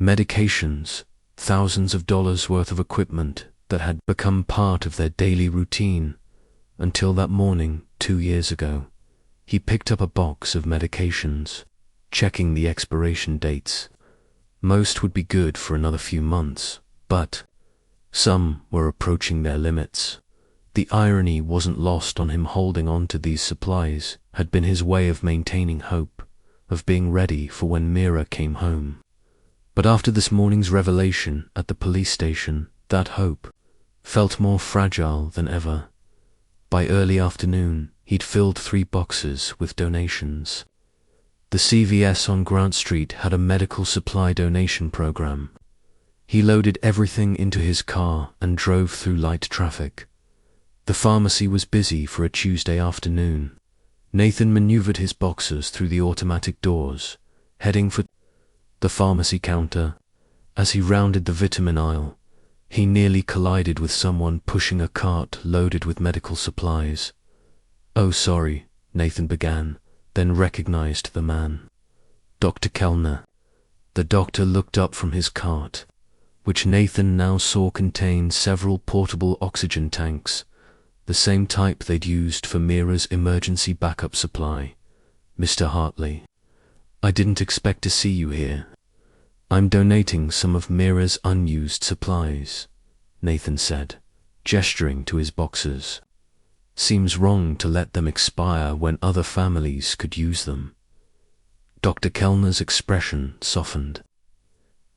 Medications, thousands of dollars worth of equipment that had become part of their daily routine until that morning 2 years ago. He picked up a box of medications, checking the expiration dates. Most would be good for another few months, but some were approaching their limits. The irony wasn't lost on him. Holding on to these supplies had been his way of maintaining hope, of being ready for when Mira came home. But after this morning's revelation at the police station, that hope felt more fragile than ever. By early afternoon, he'd filled 3 boxes with donations. The CVS on Grant Street had a medical supply donation program. He loaded everything into his car and drove through light traffic. The pharmacy was busy for a Tuesday afternoon. Nathan maneuvered his boxes through the automatic doors, heading for the pharmacy counter. As he rounded the vitamin aisle, he nearly collided with someone pushing a cart loaded with medical supplies. "Oh, sorry," Nathan began, then recognized the man. Dr. Kellner. The doctor looked up from his cart, which Nathan now saw contained several portable oxygen tanks, the same type they'd used for Mira's emergency backup supply. "Mr. Hartley, I didn't expect to see you here. I'm donating some of Mira's unused supplies," Nathan said, gesturing to his boxes. "Seems wrong to let them expire when other families could use them." Dr. Kellner's expression softened.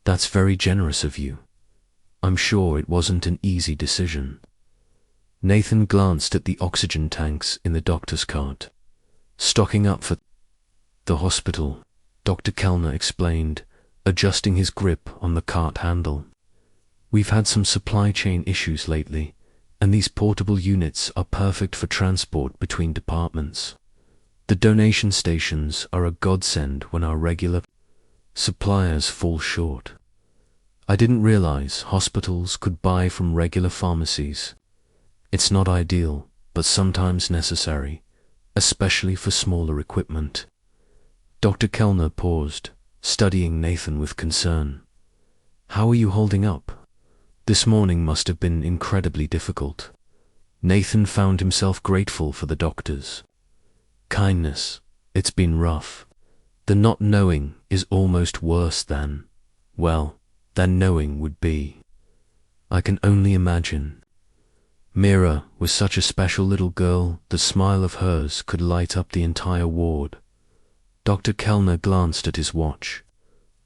"That's very generous of you. I'm sure it wasn't an easy decision." Nathan glanced at the oxygen tanks in the doctor's cart. "Stocking up for the hospital," Dr. Kellner explained, adjusting his grip on the cart handle. "We've had some supply chain issues lately, and these portable units are perfect for transport between departments. The donation stations are a godsend when our regular suppliers fall short. I didn't realize hospitals could buy from regular pharmacies. It's not ideal, but sometimes necessary, especially for smaller equipment." Dr. Kellner paused, studying Nathan with concern. "How are you holding up? This morning must have been incredibly difficult." Nathan found himself grateful for the doctor's kindness. "It's been rough. The not knowing is almost worse than knowing would be. I can only imagine. Mira was such a special little girl. The smile of hers could light up the entire ward." Dr. Kellner glanced at his watch.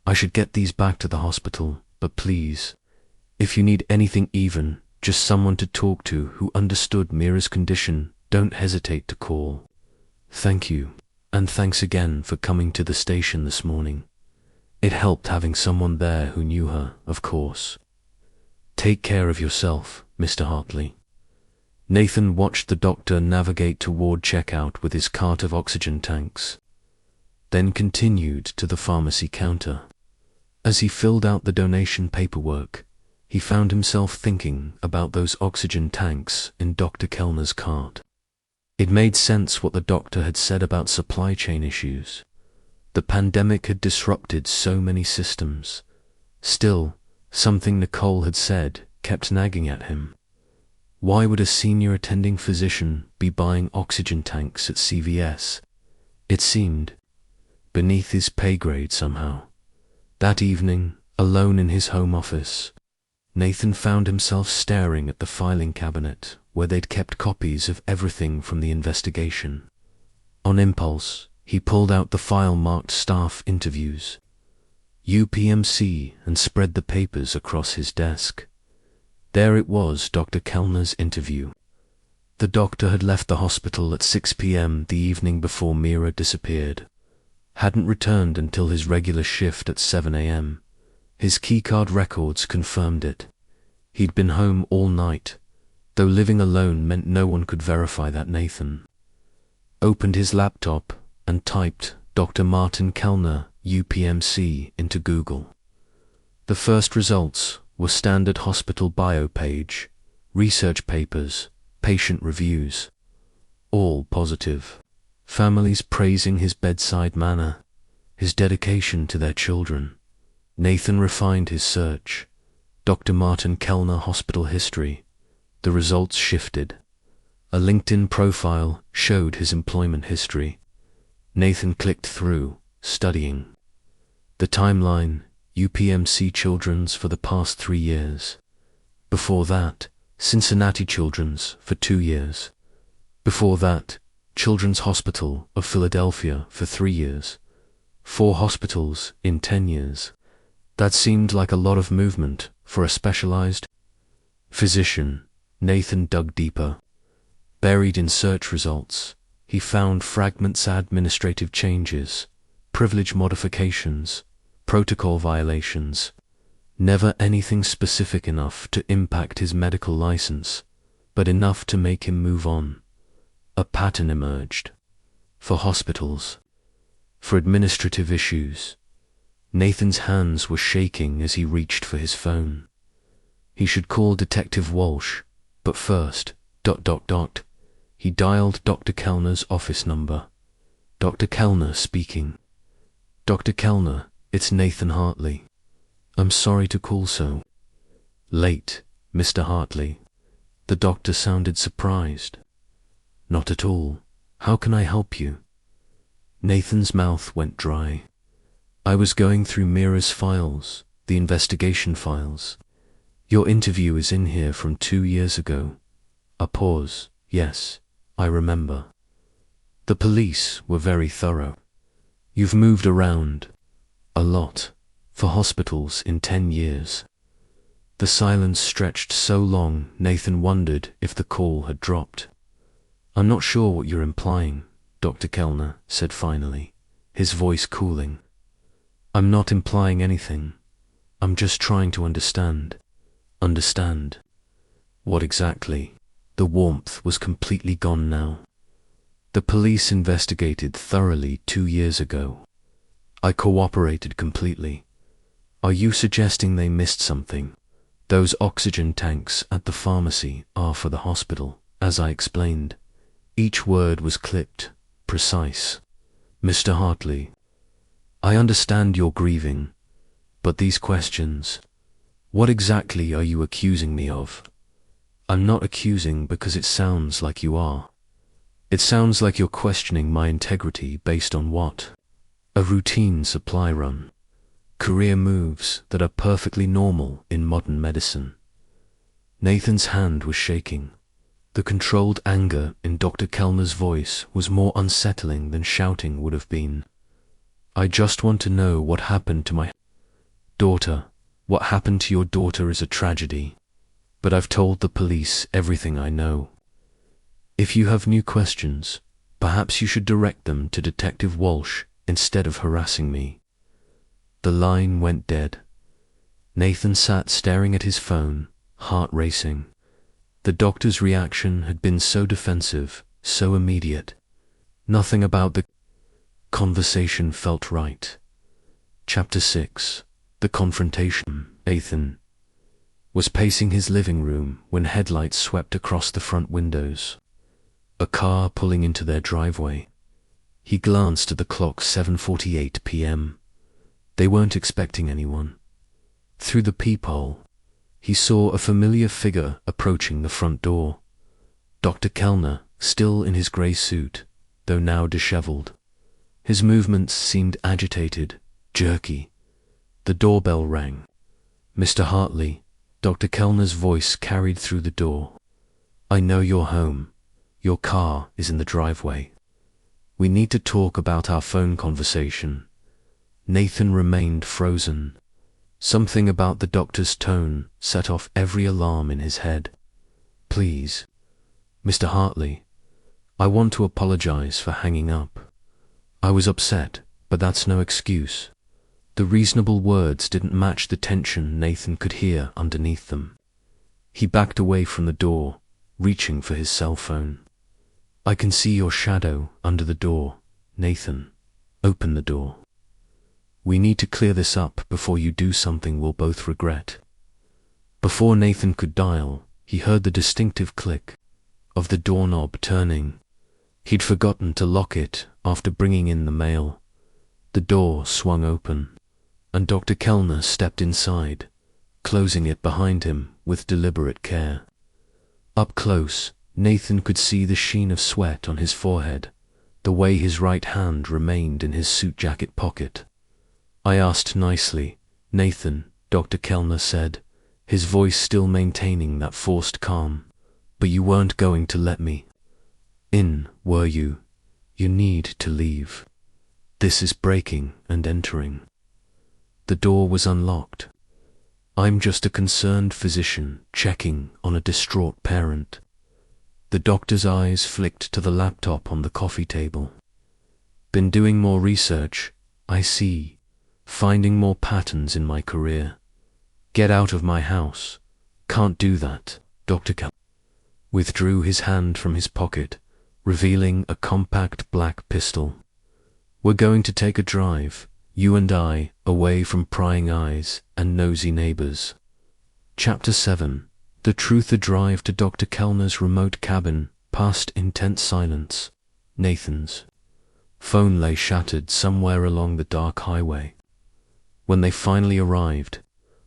"I should get these back to the hospital, but please, if you need anything, even just someone to talk to who understood Mira's condition, don't hesitate to call." "Thank you, and thanks again for coming to the station this morning. It helped having someone there who knew her, of course. Take care of yourself, Mr. Hartley." Nathan watched the doctor navigate toward checkout with his cart of oxygen tanks, then continued to the pharmacy counter. As he filled out the donation paperwork, he found himself thinking about those oxygen tanks in Dr. Kellner's cart. It made sense what the doctor had said about supply chain issues. The pandemic had disrupted so many systems. Still, something Nicole had said kept nagging at him. Why would a senior attending physician be buying oxygen tanks at CVS? It seemed beneath his pay grade somehow. That evening, alone in his home office, Nathan found himself staring at the filing cabinet where they'd kept copies of everything from the investigation. On impulse, he pulled out the file marked Staff Interviews, UPMC, and spread the papers across his desk. There it was, Dr. Kellner's interview. The doctor had left the hospital at 6 p.m. the evening before Mira disappeared. Hadn't returned until his regular shift at 7 a.m. His keycard records confirmed it. He'd been home all night, though living alone meant no one could verify that. Nathan opened his laptop and typed Dr. Martin Kellner, UPMC, into Google. The first results were standard hospital bio page, research papers, patient reviews. All positive. Families praising his bedside manner, his dedication to their children. Nathan refined his search. Dr. Martin Kellner hospital history. The results shifted. A LinkedIn profile showed his employment history. Nathan clicked through, studying. The timeline, UPMC Children's for the past 3 years. Before that, Cincinnati Children's for 2 years. Before that, Children's Hospital of Philadelphia for 3 years. 4 hospitals in 10 years. That seemed like a lot of movement for a specialized physician. Nathan dug deeper. Buried in search results, he found fragments: administrative changes, privilege modifications, protocol violations. Never anything specific enough to impact his medical license, but enough to make him move on. A pattern emerged. For hospitals. For administrative issues. Nathan's hands were shaking as he reached for his phone. He should call Detective Walsh, but first, ... He dialed Dr. Kellner's office number. Dr. Kellner speaking. Dr. Kellner, it's Nathan Hartley. I'm sorry to call so late, Mr. Hartley. The doctor sounded surprised. Not at all. How can I help you? Nathan's mouth went dry. I was going through Mira's files, the investigation files. Your interview is in here from 2 years ago. A pause. Yes, I remember. The police were very thorough. You've moved around a lot for hospitals in 10 years. The silence stretched so long, Nathan wondered if the call had dropped. I'm not sure what you're implying, Dr. Kellner said finally, his voice cooling. I'm not implying anything. I'm just trying to understand. Understand? What exactly? The warmth was completely gone now. The police investigated thoroughly 2 years ago. I cooperated completely. Are you suggesting they missed something? Those oxygen tanks at the pharmacy are for the hospital, as I explained. Each word was clipped, precise. Mr. Hartley, I understand you're grieving, but these questions, what exactly are you accusing me of? I'm not accusing because it sounds like you are. It sounds like you're questioning my integrity based on what? A routine supply run. Career moves that are perfectly normal in modern medicine. Nathan's hand was shaking. The controlled anger in Dr. Kellner's voice was more unsettling than shouting would have been. I just want to know what happened to my daughter. What happened to your daughter is a tragedy. But I've told the police everything I know. If you have new questions, perhaps you should direct them to Detective Walsh instead of harassing me. The line went dead. Nathan sat staring at his phone, heart racing. The doctor's reaction had been so defensive, so immediate. Nothing about the conversation felt right. Chapter 6. The Confrontation. Nathan was pacing his living room when headlights swept across the front windows. A car pulling into their driveway. He glanced at the clock. 7:48 p.m. They weren't expecting anyone. Through the peephole, he saw a familiar figure approaching the front door. Dr. Kellner, still in his grey suit, though now disheveled. His movements seemed agitated, jerky. The doorbell rang. Mr. Hartley, Dr. Kellner's voice carried through the door. I know you're home. Your car is in the driveway. We need to talk about our phone conversation. Nathan remained frozen. Something about the doctor's tone set off every alarm in his head. Please, Mr. Hartley, I want to apologize for hanging up. I was upset, but that's no excuse. The reasonable words didn't match the tension Nathan could hear underneath them. He backed away from the door, reaching for his cell phone. I can see your shadow under the door, Nathan. Open the door. We need to clear this up before you do something we'll both regret. Before Nathan could dial, he heard the distinctive click of the doorknob turning. He'd forgotten to lock it after bringing in the mail. The door swung open. and Dr. Kellner stepped inside, closing it behind him with deliberate care. Up close, Nathan could see the sheen of sweat on his forehead, the way his right hand remained in his suit jacket pocket. "I asked nicely, Nathan," Dr. Kellner said, his voice still maintaining that forced calm, "but you weren't going to let me in, were you? You need to leave. This is breaking and entering." The door was unlocked. "I'm just a concerned physician checking on a distraught parent." The doctor's eyes flicked to the laptop on the coffee table. "Been doing more research, I see. Finding more patterns in my career. Get out of my house." "Can't do that," Dr. Kellner withdrew his hand from his pocket, revealing a compact black pistol. "We're going to take a drive, you and I, away from prying eyes and nosy neighbors." Chapter 7. The truth. A drive to Dr. Kellner's remote cabin, past intense silence. Nathan's phone lay shattered somewhere along the dark highway. When they finally arrived,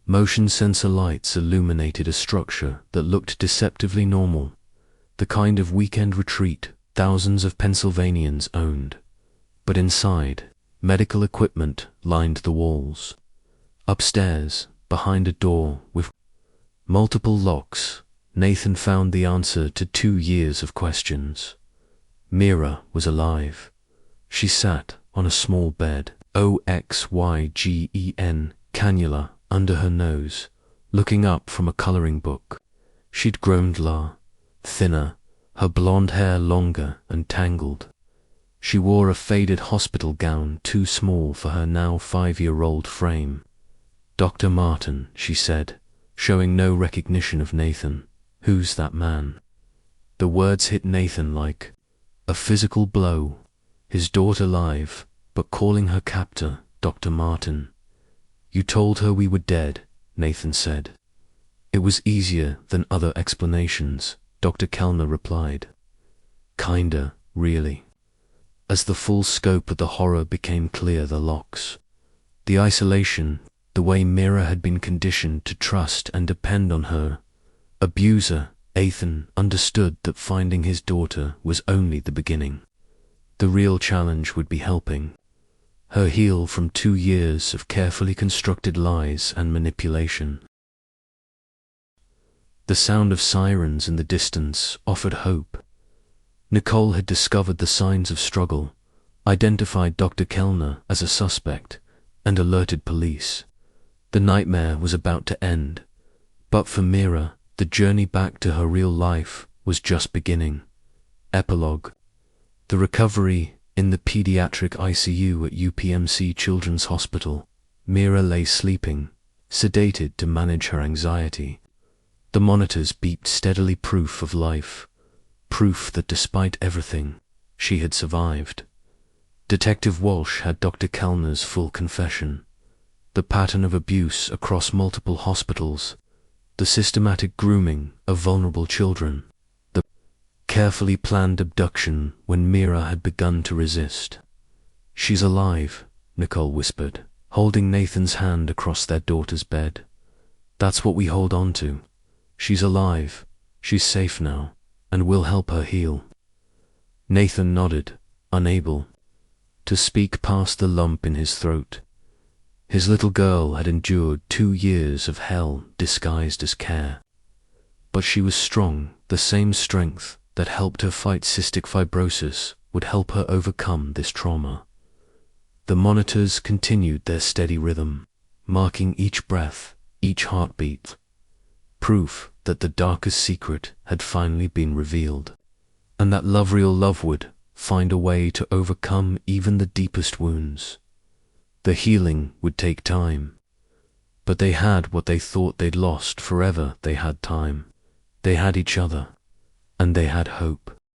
motion sensor lights illuminated a structure that looked deceptively normal, the kind of weekend retreat thousands of Pennsylvanians owned. But inside, medical equipment lined the walls. Upstairs, behind a door with multiple locks, Nathan found the answer to 2 years of questions. Mira was alive. She sat on a small bed, oxygen cannula under her nose, looking up from a coloring book. She'd grown thinner, her blonde hair longer and tangled. She wore a faded hospital gown too small for her now 5-year-old frame. "Dr. Martin," she said, showing no recognition of Nathan. "Who's that man?" The words hit Nathan like a physical blow. His daughter alive, but calling her captor Dr. Martin. "You told her we were dead," Nathan said. "It was easier than other explanations," Dr. Kellner replied. "Kinda, really." As the full scope of the horror became clear, the locks, the isolation, the way Mira had been conditioned to trust and depend on her abuser, Nathan understood that finding his daughter was only the beginning. The real challenge would be helping her heal from 2 years of carefully constructed lies and manipulation. The sound of sirens in the distance offered hope. Nicole had discovered the signs of struggle, identified Dr. Kellner as a suspect, and alerted police. The nightmare was about to end, but for Mira, the journey back to her real life was just beginning. Epilogue. The recovery. In the pediatric ICU at UPMC Children's Hospital, Mira lay sleeping, sedated to manage her anxiety. The monitors beeped steadily, proof of life, proof that despite everything, she had survived. Detective Walsh had Dr. Kellner's full confession. The pattern of abuse across multiple hospitals, the systematic grooming of vulnerable children, the carefully planned abduction when Mira had begun to resist. "She's alive," Nicole whispered, holding Nathan's hand across their daughter's bed. "That's what we hold on to. She's alive, she's safe now, and we'll help her heal." Nathan nodded, unable to speak past the lump in his throat. His little girl had endured 2 years of hell disguised as care. But she was strong. The same strength that helped her fight cystic fibrosis would help her overcome this trauma. The monitors continued their steady rhythm, marking each breath, each heartbeat. Proof that the darkest secret had finally been revealed, and that real love would find a way to overcome even the deepest wounds. The healing would take time, but they had what they thought they'd lost forever. They had time, they had each other, and they had hope.